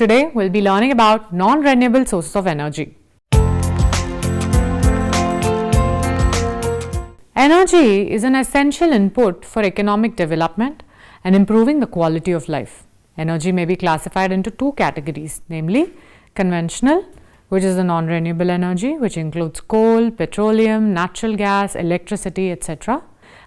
Today we'll be learning about non-renewable sources of energy. Energy is an essential input for economic development and improving the quality of life. Energy may be classified into two categories, namely conventional, which is the non-renewable energy, which includes coal, petroleum, natural gas, electricity, etc.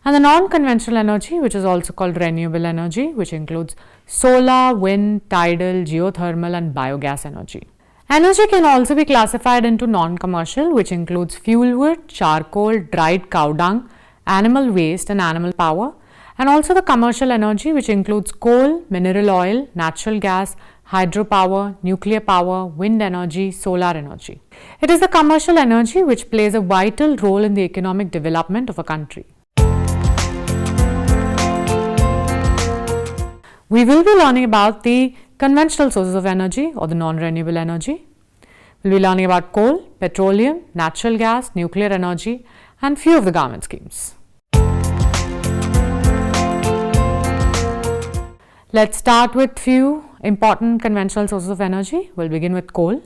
And the non-conventional energy, which is also called renewable energy, which includes solar, wind, tidal, geothermal and biogas energy. Energy can also be classified into non-commercial, which includes fuel wood, charcoal, dried cow dung, animal waste and animal power, and also the commercial energy, which includes coal, mineral oil, natural gas, hydropower, nuclear power, wind energy, solar energy. It is the commercial energy which plays a vital role in the economic development of a country. We will be learning about the conventional sources of energy or the non-renewable energy. We will be learning about coal, petroleum, natural gas, nuclear energy and few of the government schemes. Let's start with few important conventional sources of energy. We'll begin with coal.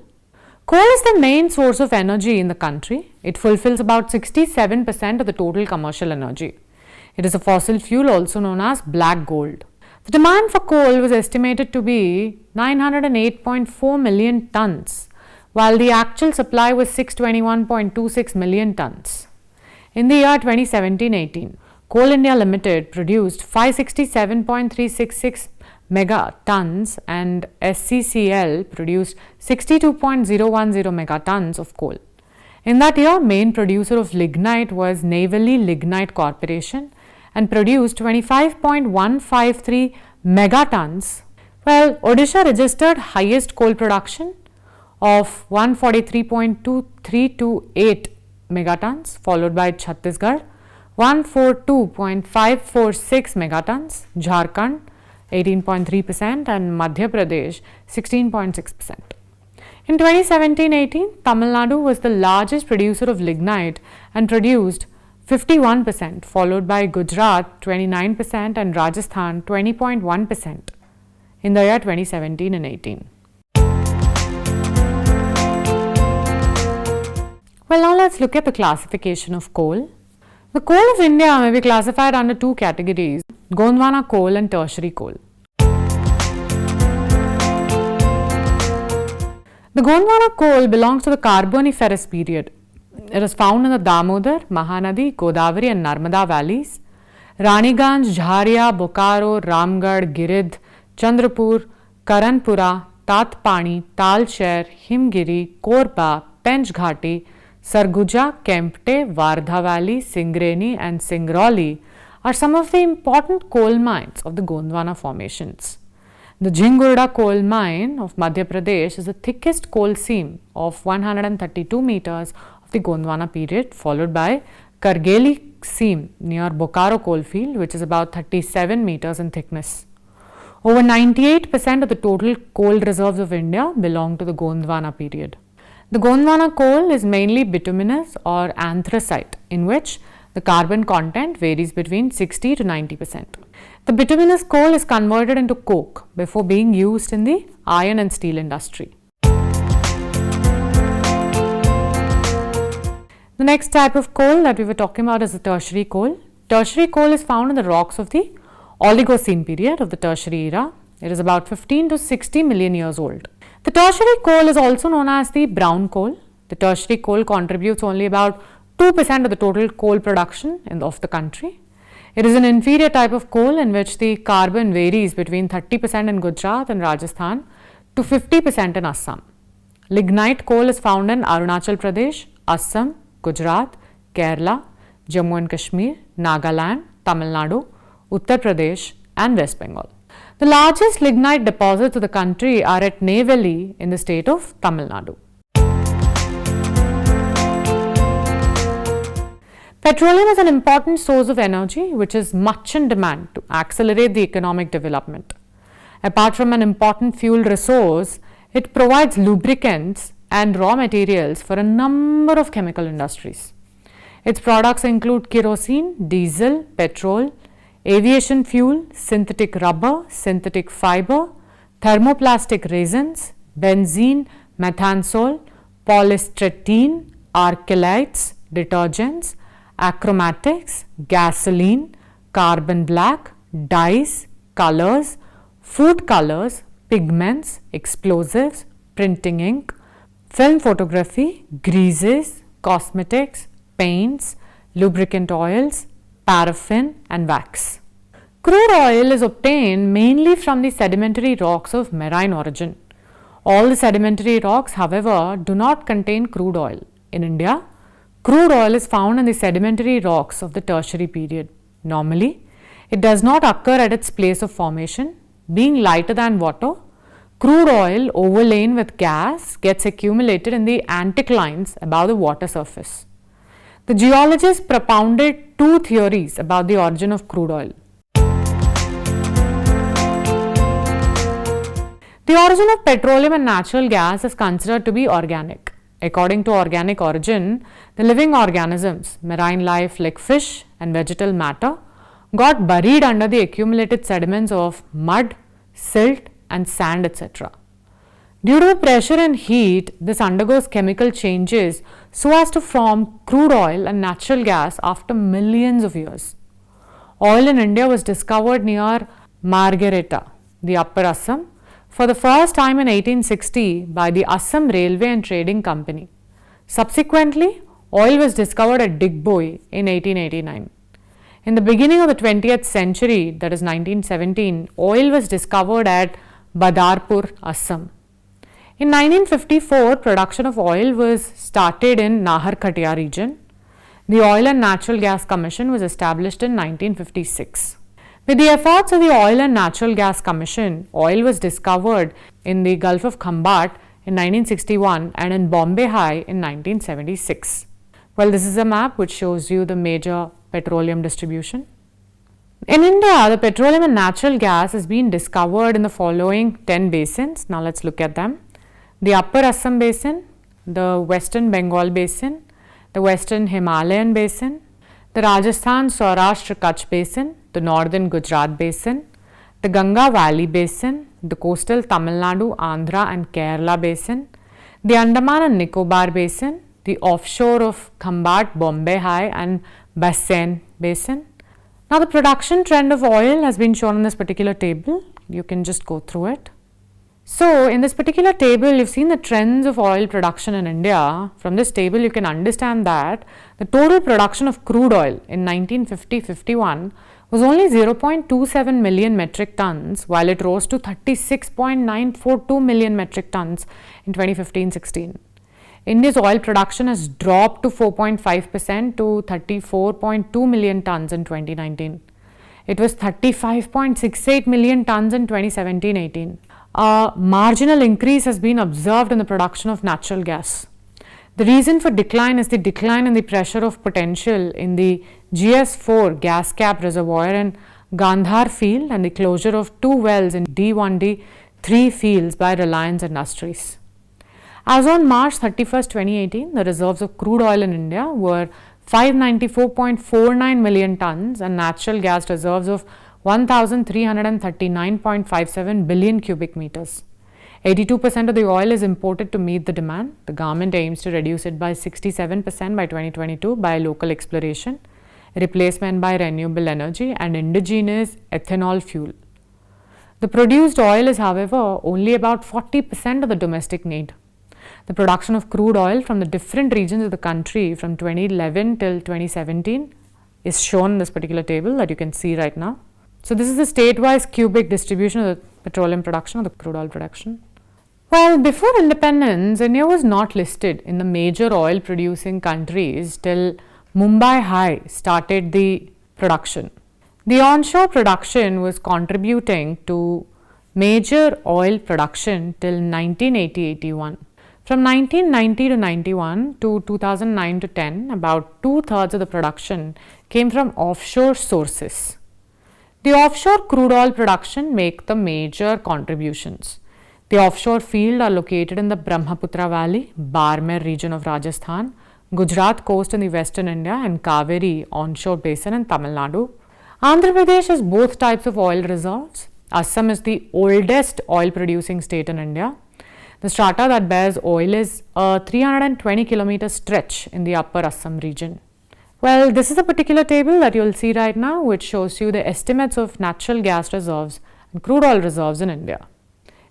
Coal is the main source of energy in the country. It fulfills about 67% of the total commercial energy. It is a fossil fuel also known as black gold. The demand for coal was estimated to be 908.4 million tons, while the actual supply was 621.26 million tons. In the year 2017-18, Coal India Limited produced 567.366 megatons and SCCL produced 62.010 megatons of coal. In that year, main producer of lignite was Neyveli Lignite Corporation and produced 25.153 megatons, while Odisha registered highest coal production of 143.2328 megatons, followed by Chhattisgarh 142.546 megatons, Jharkhand 18.3% and Madhya Pradesh 16.6%. In 2017-18, Tamil Nadu was the largest producer of lignite and produced 51%, followed by Gujarat 29% and Rajasthan 20.1% in the year 2017 and 18. Well, now let's look at the classification of coal. The coal of India may be classified under two categories, Gondwana coal and tertiary coal. The Gondwana coal belongs to the Carboniferous period. It is found in the Damodar, Mahanadi, Godavari and Narmada valleys. Raniganj, Jharia, Bokaro, Ramgarh, Giridh, Chandrapur, Karanpura, Tatpani, Talcher, Himgiri, Korba, Pench Ghati, Sarguja, Kempte, Wardha Valley, Singreni and Singrauli are some of the important coal mines of the Gondwana formations. The Jhingurda coal mine of Madhya Pradesh is the thickest coal seam of 132 meters of the Gondwana period, followed by Kargeli seam near Bokaro coalfield, which is about 37 meters in thickness. Over 98% of the total coal reserves of India belong to the Gondwana period. The Gondwana coal is mainly bituminous or anthracite, in which the carbon content varies between 60 to 90%. The bituminous coal is converted into coke before being used in the iron and steel industry. The next type of coal that we were talking about is the tertiary coal. Tertiary coal is found in the rocks of the Oligocene period of the tertiary era. It is about 15 to 60 million years old. The tertiary coal is also known as the brown coal. The tertiary coal contributes only about 2% of the total coal production of the country. It is an inferior type of coal in which the carbon varies between 30% in Gujarat and Rajasthan to 50% in Assam. Lignite coal is found in Arunachal Pradesh, Assam, Gujarat, Kerala, Jammu and Kashmir, Nagaland, Tamil Nadu, Uttar Pradesh and West Bengal. The largest lignite deposits of the country are at Neyveli in the state of Tamil Nadu. Petroleum is an important source of energy which is much in demand to accelerate the economic development. Apart from an important fuel resource, it provides lubricants and raw materials for a number of chemical industries. Its products include kerosene, diesel, petrol, aviation fuel, synthetic rubber, synthetic fiber, thermoplastic resins, benzene, methansol, polystyrene, alkylates, detergents, acromatics, gasoline, carbon black, dyes, colors, food colors, pigments, explosives, printing ink, film photography, greases, cosmetics, paints, lubricant oils, paraffin and wax. Crude oil is obtained mainly from the sedimentary rocks of marine origin. All the sedimentary rocks, however, do not contain crude oil. In India, crude oil is found in the sedimentary rocks of the tertiary period. Normally, it does not occur at its place of formation. Being lighter than water, crude oil overlain with gas gets accumulated in the anticlines above the water surface. The geologists propounded two theories about the origin of crude oil. The origin of petroleum and natural gas is considered to be organic. According to organic origin, the living organisms, marine life like fish and vegetal matter, got buried under the accumulated sediments of mud, silt and sand, etc. Due to the pressure and heat, this undergoes chemical changes so as to form crude oil and natural gas after millions of years. Oil in India was discovered near Margherita, the Upper Assam, for the first time in 1860 by the Assam Railway and Trading Company. Subsequently, oil was discovered at Digboi in 1889. In the beginning of the 20th century, that is 1917, oil was discovered at Badarpur, Assam. In 1954, production of oil was started in Naharkatia region. The Oil and Natural Gas Commission was established in 1956. With the efforts of the Oil and Natural Gas Commission, oil was discovered in the Gulf of Khambat in 1961 and in Bombay High in 1976. Well, this is a map which shows you the major petroleum distribution. In India, the petroleum and natural gas has been discovered in the following 10 basins. Now let's look at them. The Upper Assam Basin, the Western Bengal Basin, the Western Himalayan Basin, the Rajasthan Saurashtra Kutch Basin, the Northern Gujarat Basin, the Ganga Valley Basin, the coastal Tamil Nadu, Andhra and Kerala Basin, the Andaman and Nicobar Basin, the offshore of Khambat, Bombay High and Bassein Basin. Now the production trend of oil has been shown in this particular table. You can just go through it. So in this particular table, you've seen the trends of oil production in India. From this table, you can understand that the total production of crude oil in 1950-51 was only 0.27 million metric tons, while it rose to 36.942 million metric tons in 2015-16. India's oil production has dropped to 4.5% to 34.2 million tons in 2019. It was 35.68 million tons in 2017-18. A marginal increase has been observed in the production of natural gas. The reason for decline is the decline in the pressure of potential in the GS4 gas cap reservoir in Gandhar field and the closure of two wells in D1D3 fields by Reliance Industries. As on March 31, 2018, the reserves of crude oil in India were 594.49 million tons and natural gas reserves of 1,339.57 billion cubic meters. 82% of the oil is imported to meet the demand. The government aims to reduce it by 67% by 2022 by local exploration, replacement by renewable energy and indigenous ethanol fuel. The produced oil is, however, only about 40% of the domestic need. The production of crude oil from the different regions of the country from 2011 till 2017 is shown in this particular table that you can see right now. So this is the state-wise cubic distribution of the petroleum production or the crude oil production. Well, before independence, India was not listed in the major oil producing countries till Mumbai High started the production. The onshore production was contributing to major oil production till 1980-81. From 1990 to 91 to 2009 to 10, about 2/3 of the production came from offshore sources. The offshore crude oil production make the major contributions. The offshore fields are located in the Brahmaputra Valley, Barmer region of Rajasthan, Gujarat coast in the western India and Kaveri onshore basin in Tamil Nadu. Andhra Pradesh has both types of oil reserves. Assam is the oldest oil producing state in India. The strata that bears oil is a 320 kilometer stretch in the upper Assam region. Well, this is a particular table that you'll see right now, which shows you the estimates of natural gas reserves and crude oil reserves in India.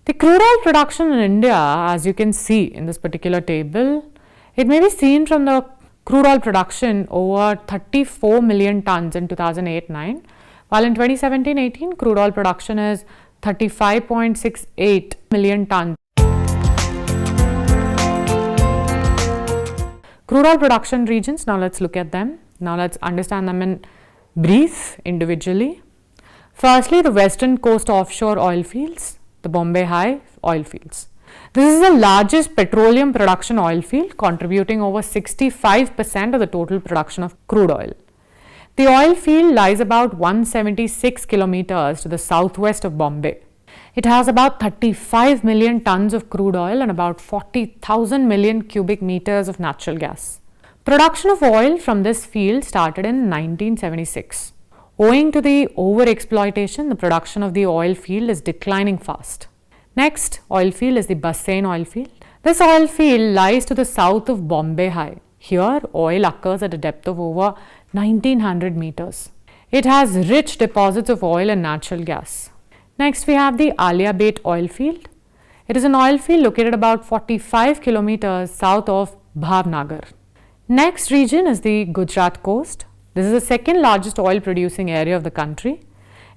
The crude oil production in India, as you can see in this particular table, it may be seen from the crude oil production over 34 million tons in 2008-9, while in 2017-18, crude oil production is 35.68 million tons. Crude oil production regions, now let's look at them. Now let's understand them in brief, individually. Firstly, the western coast offshore oil fields, the Bombay High oil fields. This is the largest petroleum production oil field, contributing over 65% of the total production of crude oil. The oil field lies about 176 kilometers to the southwest of Bombay. It has about 35 million tons of crude oil and about 40,000 million cubic meters of natural gas. Production of oil from this field started in 1976. Owing to the overexploitation, the production of the oil field is declining fast. Next oil field is the Bassein oil field. This oil field lies to the south of Bombay High. Here, oil occurs at a depth of over 1900 meters. It has rich deposits of oil and natural gas. Next, we have the Alia Bait oil field. It is an oil field located about 45 kilometers south of Bhavnagar. Next region is the Gujarat coast. This is the second largest oil producing area of the country.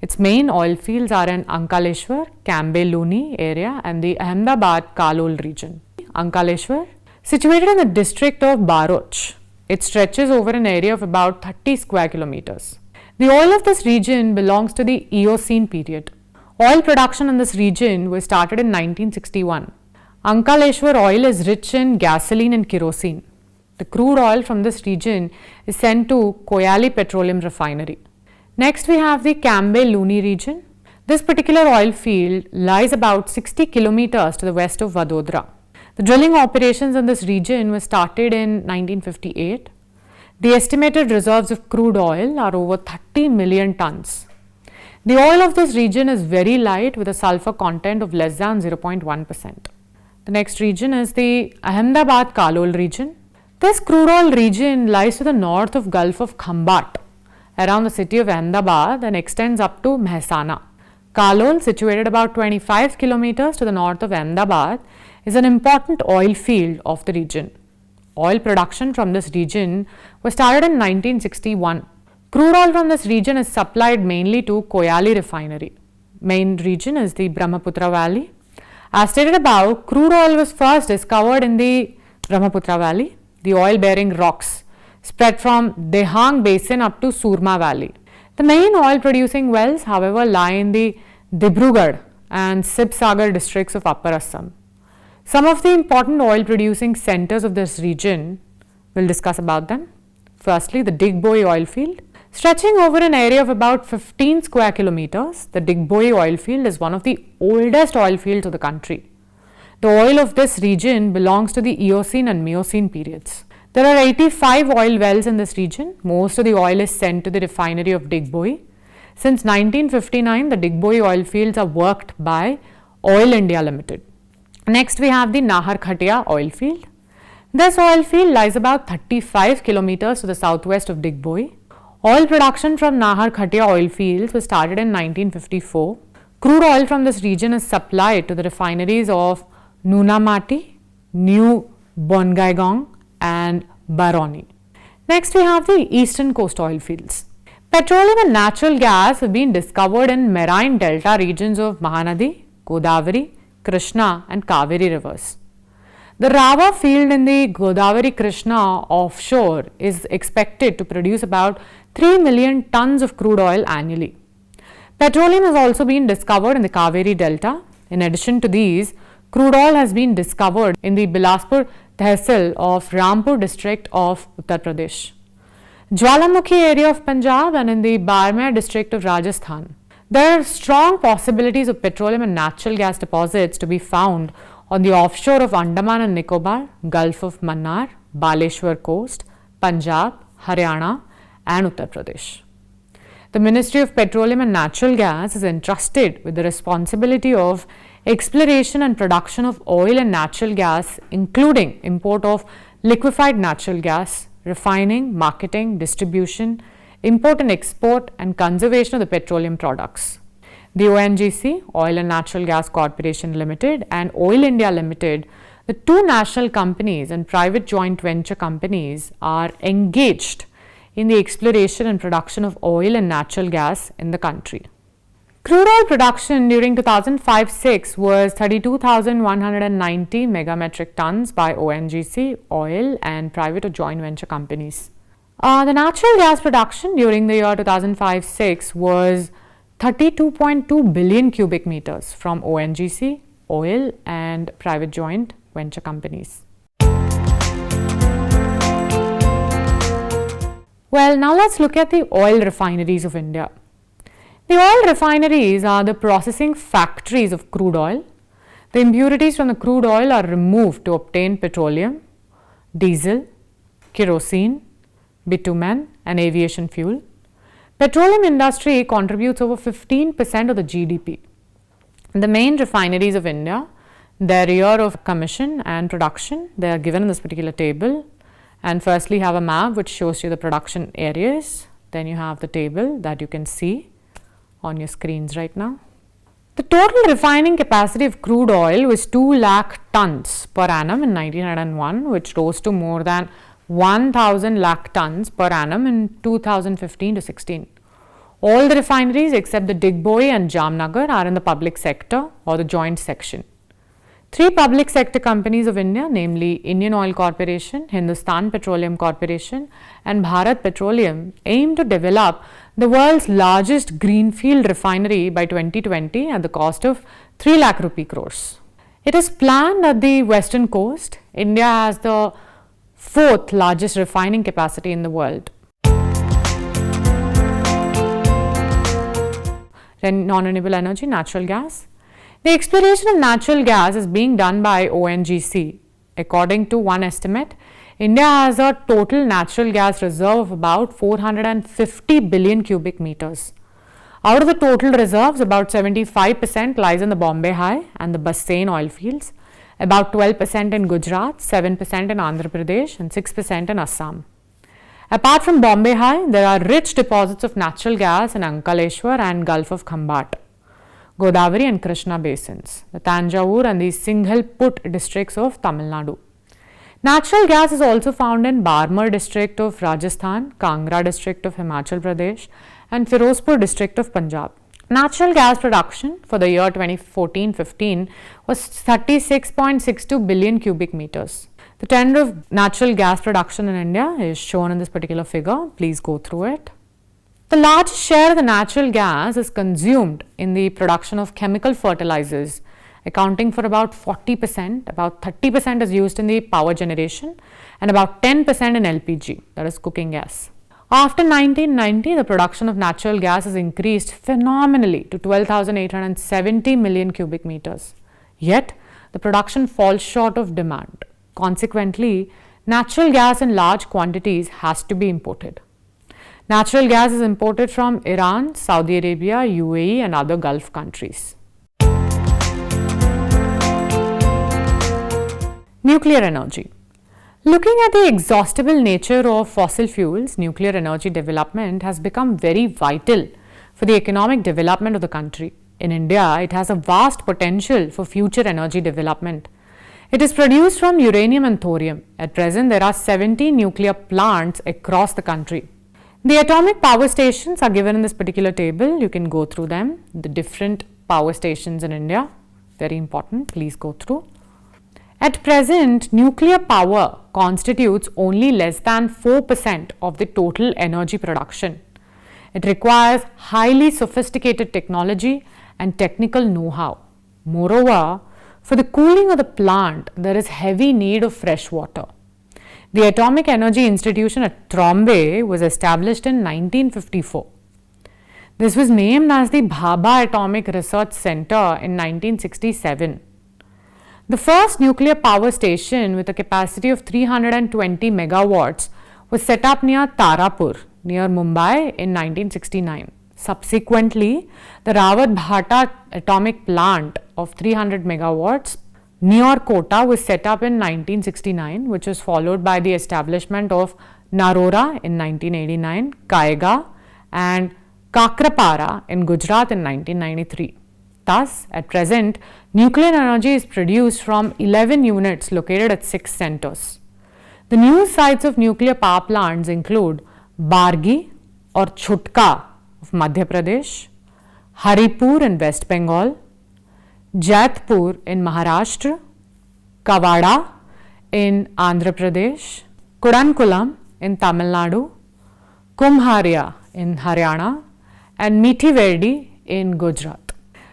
Its main oil fields are in Ankaleshwar, Cambe-Luni area and the Ahmedabad-Kalol region. Ankaleshwar, situated in the district of Baroch, it stretches over an area of about 30 square kilometers. The oil of this region belongs to the Eocene period. Oil production in this region was started in 1961. Ankaleshwar oil is rich in gasoline and kerosene. The crude oil from this region is sent to Koyali Petroleum Refinery. Next, we have the Cambe-Luni region. This particular oil field lies about 60 kilometers to the west of Vadodara. The drilling operations in this region were started in 1958. The estimated reserves of crude oil are over 30 million tons. The oil of this region is very light with a sulfur content of less than 0.1%. The next region is the Ahmedabad-Kalol region. This crude oil region lies to the north of Gulf of Khambat, around the city of Ahmedabad and extends up to Mehsana. Kalol, situated about 25 kilometers to the north of Ahmedabad, is an important oil field of the region. Oil production from this region was started in 1961. Crude oil from this region is supplied mainly to Koyali refinery. Main region is the Brahmaputra Valley. As stated above, crude oil was first discovered in the Brahmaputra Valley. The oil-bearing rocks spread from Dehang Basin up to Surma Valley. The main oil-producing wells, however, lie in the Dibrugarh and Sibsagar districts of Upper Assam. Some of the important oil-producing centers of this region, we'll discuss about them. Firstly, the Digboi oil field. Stretching over an area of about 15 square kilometers, the Digboi oil field is one of the oldest oil fields of the country. The oil of this region belongs to the Eocene and Miocene periods. There are 85 oil wells in this region. Most of the oil is sent to the refinery of Digboi. Since 1959, the Digboi oil fields are worked by Oil India Limited. Next, we have the Nahar Khatia oil field. This oil field lies about 35 kilometers to the southwest of Digboi. Oil production from Nahar Khatia oil fields was started in 1954. Crude oil from this region is supplied to the refineries of Nunamati, New Bongaigong and Baroni. Next, we have the eastern coast oil fields. Petroleum and natural gas have been discovered in marine delta regions of Mahanadi, Godavari, Krishna and Kaveri rivers. The Rava field in the Godavari Krishna offshore is expected to produce about 3 million tons of crude oil annually. Petroleum has also been discovered in the Kaveri delta. In addition to these, crude oil has been discovered in the Bilaspur Tehsil of Rampur district of Uttar Pradesh, Jwalamukhi area of Punjab and in the Barmer district of Rajasthan. There are strong possibilities of petroleum and natural gas deposits to be found on the offshore of Andaman and Nicobar, Gulf of Mannar, Baleshwar coast, Punjab, Haryana and Uttar Pradesh. The Ministry of Petroleum and Natural Gas is entrusted with the responsibility of exploration and production of oil and natural gas, including import of liquefied natural gas, refining, marketing, distribution, import and export, and conservation of the petroleum products. The ONGC, Oil and Natural Gas Corporation Limited, and Oil India Limited, the two national companies and private joint venture companies, are engaged in the exploration and production of oil and natural gas in the country. Crude oil production during 2005-06 was 32,190 megametric tons by ONGC, oil and private or joint venture companies. The natural gas production during the year 2005-06 was 32.2 billion cubic meters from ONGC, oil and private joint venture companies. Well, now let's look at the oil refineries of India. The oil refineries are the processing factories of crude oil. The impurities from the crude oil are removed to obtain petroleum, diesel, kerosene, bitumen and aviation fuel. Petroleum industry contributes over 15% of the GDP. The main refineries of India, their year of commission and production, they are given in this particular table. And firstly have a map which shows you the production areas. Then you have the table that you can see on your screens right now. The total refining capacity of crude oil was 2 lakh tons per annum in 1901, which rose to more than 1,000 lakh tons per annum in 2015-16. All the refineries except the Digboi and Jamnagar are in the public sector or the joint section. 3 public sector companies of India, namely Indian Oil Corporation, Hindustan Petroleum Corporation and Bharat Petroleum, aim to develop the world's largest greenfield refinery by 2020 at the cost of 3 lakh rupee crores. It is planned at the western coast. India has the 4th largest refining capacity in the world. Non-renewable energy, natural gas. The exploration of natural gas is being done by ONGC. According to one estimate, India has a total natural gas reserve of about 450 billion cubic meters. Out of the total reserves, about 75% lies in the Bombay High and the Bassein oil fields, about 12% in Gujarat, 7% in Andhra Pradesh and 6% in Assam. Apart from Bombay High, there are rich deposits of natural gas in Ankaleshwar and Gulf of Khambat, Godavari and Krishna basins, the Tanjavur and the Singhalput districts of Tamil Nadu. Natural gas is also found in Barmer district of Rajasthan, Kangra district of Himachal Pradesh and Firozpur district of Punjab. Natural gas production for the year 2014-15 was 36.62 billion cubic meters. The trend of natural gas production in India is shown in this particular figure. Please go through it. The largest share of the natural gas is consumed in the production of chemical fertilizers, accounting for about 40%, about 30% is used in the power generation and about 10% in LPG, that is cooking gas. After 1990, the production of natural gas has increased phenomenally to 12,870 million cubic meters. Yet, the production falls short of demand. Consequently, natural gas in large quantities has to be imported. Natural gas is imported from Iran, Saudi Arabia, UAE and other Gulf countries. Nuclear energy. Looking at the exhaustible nature of fossil fuels, nuclear energy development has become very vital for the economic development of the country. In India, it has a vast potential for future energy development. It is produced from uranium and thorium. At present, there are 70 nuclear plants across the country. The atomic power stations are given in this particular table. You can go through them. The different power stations in India, very important, please go through. At present, nuclear power constitutes only less than 4% of the total energy production. It requires highly sophisticated technology and technical know-how. Moreover, for the cooling of the plant, there is heavy need of fresh water. The Atomic Energy Institution at Trombay was established in 1954. This was named as the Bhabha Atomic Research Center in 1967. The first nuclear power station with a capacity of 320 megawatts was set up near Tarapur, near Mumbai in 1969. Subsequently, the Rawat Bhata atomic plant of 300 megawatts near Kota was set up in 1969, which was followed by the establishment of Narora in 1989, Kaiga and Kakrapara in Gujarat in 1993. Thus, at present, nuclear energy is produced from 11 units located at 6 centers. The new sites of nuclear power plants include Bargi or Chutka of Madhya Pradesh, Haripur in West Bengal, Jaitpur in Maharashtra, Kavada in Andhra Pradesh, Kudankulam in Tamil Nadu, Kumharia in Haryana, and Mithiverdi in Gujarat.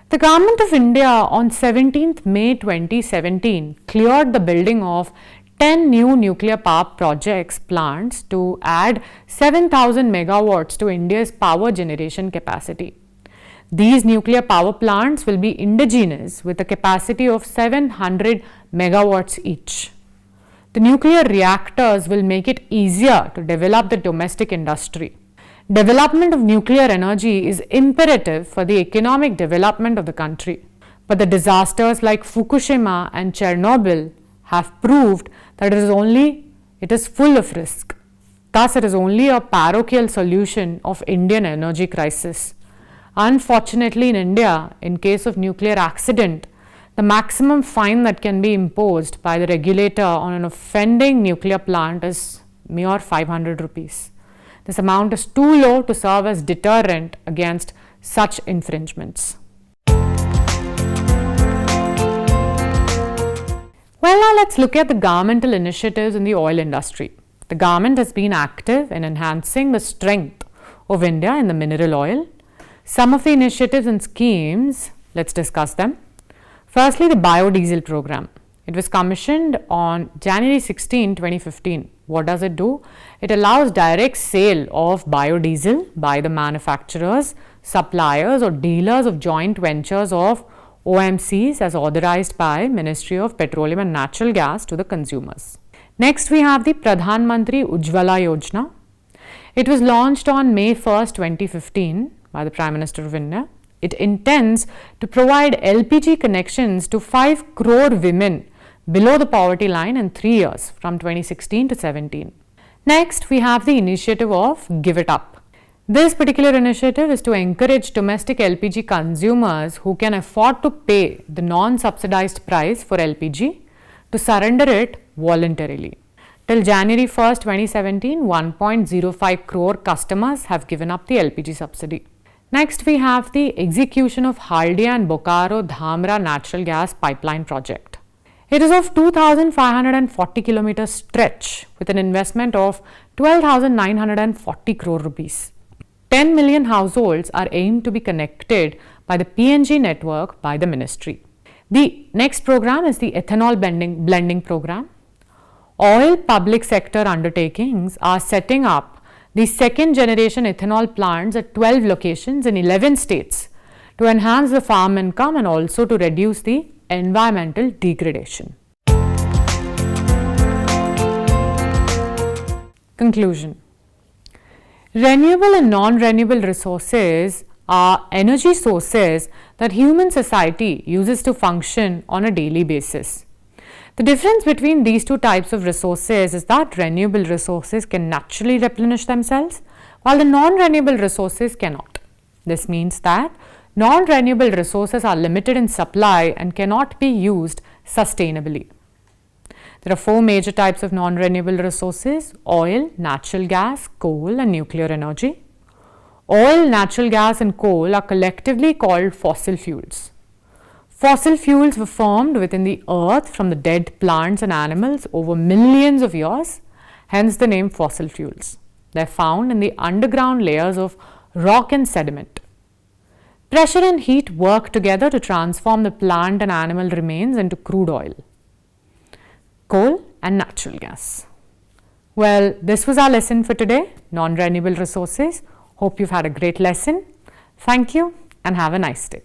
The Government of India on 17th May 2017 cleared the building of 10 new nuclear power projects plants to add 7,000 megawatts to India's power generation capacity. These nuclear power plants will be indigenous with a capacity of 700 megawatts each. The nuclear reactors will make it easier to develop the domestic industry. Development of nuclear energy is imperative for the economic development of the country. But the disasters like Fukushima and Chernobyl have proved that it is full of risk. Thus, it is only a parochial solution of Indian energy crisis. Unfortunately, in India, in case of nuclear accident, the maximum fine that can be imposed by the regulator on an offending nuclear plant is mere 500 rupees. This amount is too low to serve as deterrent against such infringements. Well, now let's look at the governmental initiatives in the oil industry. The government has been active in enhancing the strength of India in the mineral oil. Some of the initiatives and schemes, let's discuss them. Firstly, the biodiesel program. It was commissioned on January 16, 2015. What does it do? It allows direct sale of biodiesel by the manufacturers, suppliers or dealers of joint ventures of OMCs as authorized by Ministry of Petroleum and Natural Gas to the consumers. Next, we have the Pradhan Mantri Ujjwala Yojana. It was launched on May 1st, 2015 by the Prime Minister of India. It intends to provide LPG connections to 5 crore women below the poverty line in 3 years from 2016 to 17. Next, we have the initiative of Give It Up. This particular initiative is to encourage domestic LPG consumers who can afford to pay the non-subsidized price for LPG to surrender it voluntarily. Till January 1st, 2017, 1.05 crore customers have given up the LPG subsidy. Next, we have the execution of Haldia and Bokaro Dhamra natural gas pipeline project. It is of 2,540 kilometers stretch with an investment of 12,940 crore rupees. 10 million households are aimed to be connected by the PNG network by the ministry. The next program is the ethanol blending program. All public sector undertakings are setting up the second generation ethanol plants at 12 locations in 11 states to enhance the farm income and also to reduce the environmental degradation. Conclusion. Renewable and non-renewable resources are energy sources that human society uses to function on a daily basis. The difference between these two types of resources is that renewable resources can naturally replenish themselves, while the non-renewable resources cannot. This means that non-renewable resources are limited in supply and cannot be used sustainably. There are 4 major types of non-renewable resources: oil, natural gas, coal and nuclear energy. Oil, natural gas and coal are collectively called fossil fuels. Fossil fuels were formed within the earth from the dead plants and animals over millions of years, hence the name fossil fuels. They are found in the underground layers of rock and sediment. Pressure and heat work together to transform the plant and animal remains into crude oil, coal and natural gas. Well, this was our lesson for today, non-renewable resources. Hope you've had a great lesson. Thank you and have a nice day.